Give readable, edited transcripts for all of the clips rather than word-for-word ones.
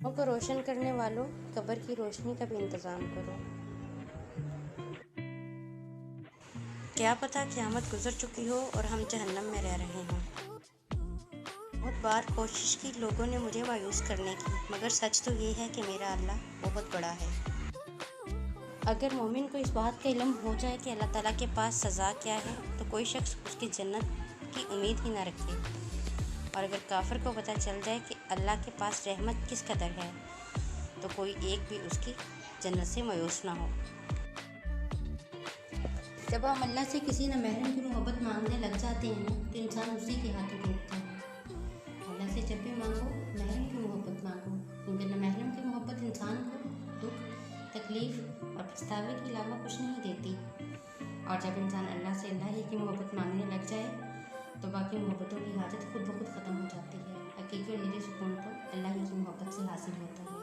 को रोशन करने वालों, कब्र की रोशनी का भी इंतज़ाम करो। क्या पता क़यामत गुजर चुकी हो और हम जहन्नम में रह रहे हों। बहुत बार कोशिश की लोगों ने मुझे मायूस करने की, मगर सच तो ये है कि मेरा अल्लाह बहुत बड़ा है। अगर मोमिन को इस बात का इल्म हो जाए कि अल्लाह ताला के पास सज़ा क्या है, तो कोई शख्स उसकी जन्नत की उम्मीद ही ना रखे। और अगर काफिर को पता चल जाए कि अल्लाह के पास रहमत किस कदर है, तो कोई एक भी उसकी जन्नत से मायूस ना हो। जब हम अल्लाह से किसी नामहरम की मोहब्बत मांगने लग जाते हैं, तो इंसान उसी के हाथों देखता है। अल्लाह से जब भी मांगो, महरम की मोहब्बत मांगो, क्योंकि नामहरम की मोहब्बत इंसान को दुख, तकलीफ़ और पछतावे के अलावा कुछ नहीं देती। और जब इंसान अल्लाह से अल्लाह ही की मोहब्बत मांगने लग जाए, तो बाकी मोहब्बतों की हाजत खुद ब खुद ख़त्म हो जाती है। हकीकी और निजी सुकून तो अल्लाह ही की मोहब्बत से हासिल होता है।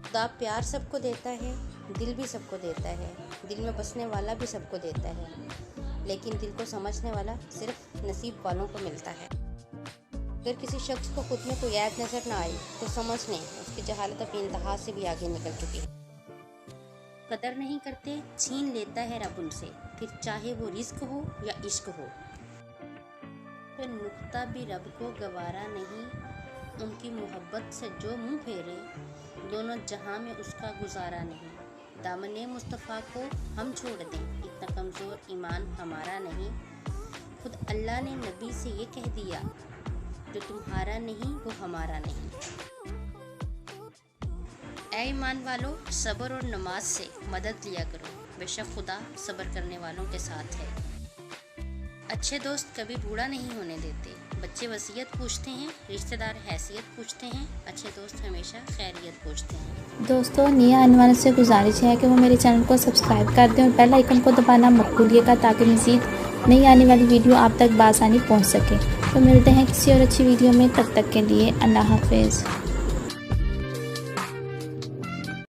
खुदा प्यार सबको देता है, दिल भी सबको देता है, दिल में बसने वाला भी सबको देता है, लेकिन दिल को समझने वाला सिर्फ नसीब वालों को मिलता है। अगर किसी शख्स को खुद में कोई ऐब नज़र ना आए, तो समझ लें उसकी जहालत अपनी इंतहा से भी आगे निकल चुकी है। कदर नहीं करते, छीन लेता है रब उनसे, फिर चाहे वो रिस्क हो या इश्क हो। फिर नुक्ता भी रब को गवारा नहीं, उनकी मोहब्बत से जो मुंह फेरे, दोनों जहां में उसका गुजारा नहीं। दामने मुस्तफ़ा को हम छोड़ दें, इतना कमज़ोर ईमान हमारा नहीं। खुद अल्लाह ने नबी से ये कह दिया, जो तुम्हारा नहीं वो हमारा नहीं। ऐ ईमान वालों, सब्र और नमाज से मदद लिया करो, बेशक खुदा सब्र करने वालों के साथ है। अच्छे दोस्त कभी बूढ़ा नहीं होने देते। बच्चे वसीयत पूछते हैं, रिश्तेदार हैसियत पूछते हैं, अच्छे दोस्त हमेशा खैरियत पूछते हैं। दोस्तों, नए आने वालों से गुजारिश है कि वो मेरे चैनल को सब्सक्राइब कर दें और बेल आइकन को दबाना मत भूलिएगा, ताकि मज़ीद नई आने वाली वीडियो आप तक बआसानी पहुंच सके। तो मिलते हैं किसी और अच्छी वीडियो में, तब तक के लिए अल्लाह हाफिज़।